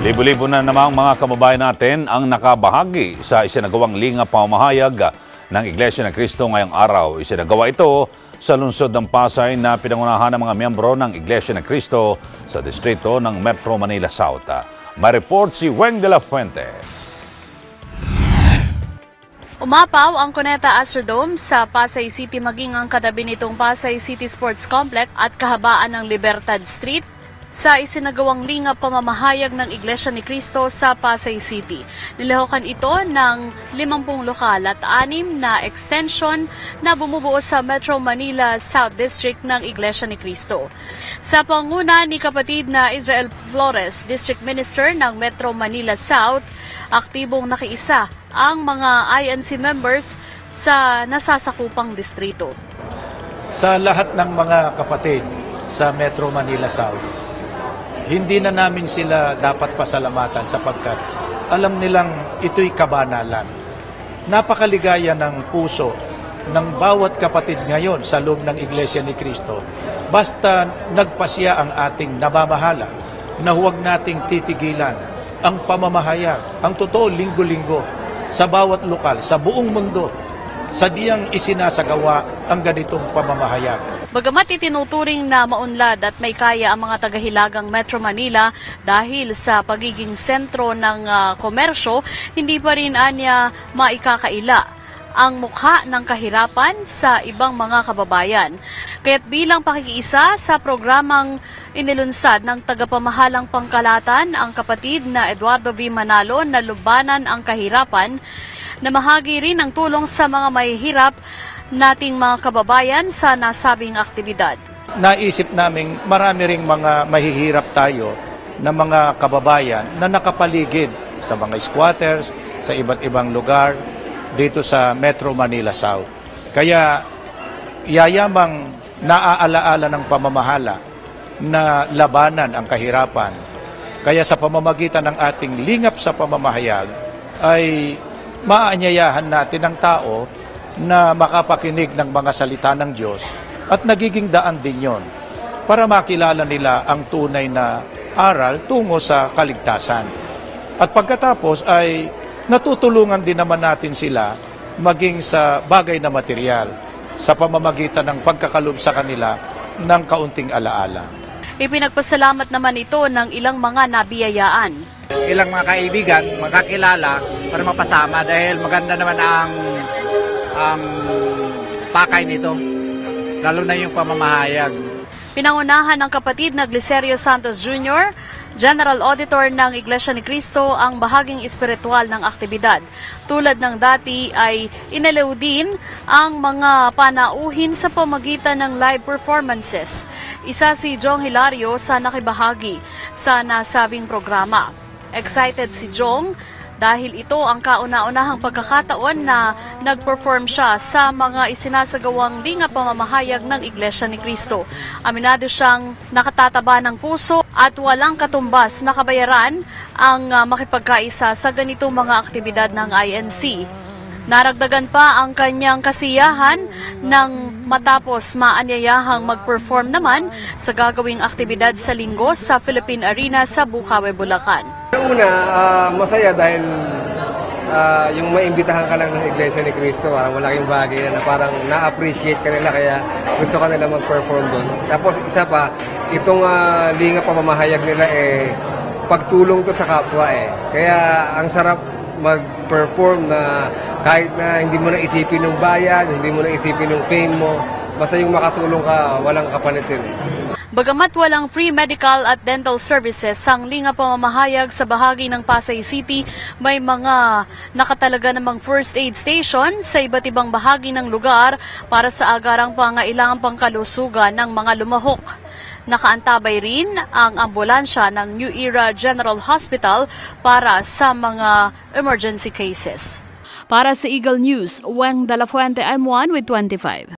Libo-libo na namang mga kababayan natin ang nakabahagi sa isinagawang lingap pamamahayag ng Iglesia ni Cristo ngayong araw. Isinagawa ito sa lungsod ng Pasay na pinangunahan ng mga miyembro ng Iglesia ni Cristo sa distrito ng Metro Manila South. May report si Weng de la Fuente. Umapaw ang Cuneta Astrodome sa Pasay City maging ang katabi nitong Pasay City Sports Complex at kahabaan ng Libertad Street sa isinagawang lingap pamamahayag ng Iglesia ni Cristo sa Pasay City. Nilahukan ito ng 50 lokal at 6 na extension na bumubuo sa Metro Manila South District ng Iglesia ni Cristo. Sa panguna ni kapatid na Israel Flores, District Minister ng Metro Manila South, aktibong nakiisa ang mga INC members sa nasasakupang distrito. Sa lahat ng mga kapatid sa Metro Manila South, hindi na namin sila dapat pasalamatan sapagkat alam nilang ito'y kabanalan. Napakaligaya ng puso ng bawat kapatid ngayon sa loob ng Iglesia ni Cristo basta nagpasya ang ating namamahala na huwag nating titigilan ang pamamahayag, ang totoo linggo-linggo sa bawat lokal, sa buong mundo, sa diyang isinasagawa ang ganitong pamamahayag. Bagamat itinuturing na maunlad at may kaya ang mga tagahilagang Metro Manila dahil sa pagiging sentro ng komersyo, hindi pa rin anya maikakaila ang mukha ng kahirapan sa ibang mga kababayan. Kaya't bilang pakikiisa sa programang inilunsad ng tagapamahalang pangkalatan ang kapatid na Eduardo V. Manalo na lubanan ang kahirapan, namahagi rin ang tulong sa mga mahihirap nating mga kababayan sa nasabing aktibidad. Naisip namin marami ring mga mahihirap tayo na mga kababayan na nakapaligid sa mga squatters, sa iba't ibang lugar dito sa Metro Manila South. Kaya yayamang naaalaala ng pamamahala na labanan ang kahirapan. Kaya sa pamamagitan ng ating lingap sa pamamahayag ay maaanyayahan natin ang tao na makapakinig ng mga salita ng Diyos at nagiging daan din yon para makilala nila ang tunay na aral tungo sa kaligtasan. At pagkatapos ay natutulungan din naman natin sila maging sa bagay na material sa pamamagitan ng pagkakalob sa kanila ng kaunting alaala. Ipinagpasalamat naman ito ng ilang mga nabiyayaan. Ilang mga kaibigan, makakilala para mapasama dahil maganda naman ang pakay nito, lalo na yung pamamahayag. Pinangunahan ng kapatid na Glicerio Santos Jr., General Auditor ng Iglesia ni Cristo, ang bahaging espiritual ng aktibidad. Tulad ng dati ay inalaw din ang mga panauhin sa pamagitan ng live performances. Isa si Jong Hilario sa nakibahagi sa nasabing programa. Excited si Jong dahil ito ang kauna-unahang pagkakataon na nag-perform siya sa mga isinasagawang lingap pamamahayag ng Iglesia ni Cristo. Aminado siyang nakatataba ng puso at walang katumbas na kabayaran ang makipagkaisa sa ganitong mga aktibidad ng INC. Naragdagan pa ang kanyang kasiyahan nang matapos maanyayahang mag-perform naman sa gagawing aktibidad sa linggo sa Philippine Arena sa Bukawe, Bulacan. Una, masaya dahil yung maimbitahan ka lang ng Iglesia ni Cristo, parang malaking bagay na parang na-appreciate ka nila kaya gusto ka nila mag-perform doon. Tapos isa pa, itong lingap pamamahayag nila pagtulong to sa kapwa Kaya ang sarap mag-perform na kahit na hindi mo na isipin ng bayad, hindi mo na isipin ng fame mo, basta yung makatulong ka, walang kapalitin Bagamat walang free medical at dental services ang lingap pamamahayag sa bahagi ng Pasay City, may mga nakatalaga namang first aid station sa iba't ibang bahagi ng lugar para sa agarang pangailangang pangkalusugan ng mga lumahok. Nakaantabay rin ang ambulansya ng New Era General Hospital para sa mga emergency cases. Para sa Eagle News, Weng de la Fuente, I'm 1 with 25.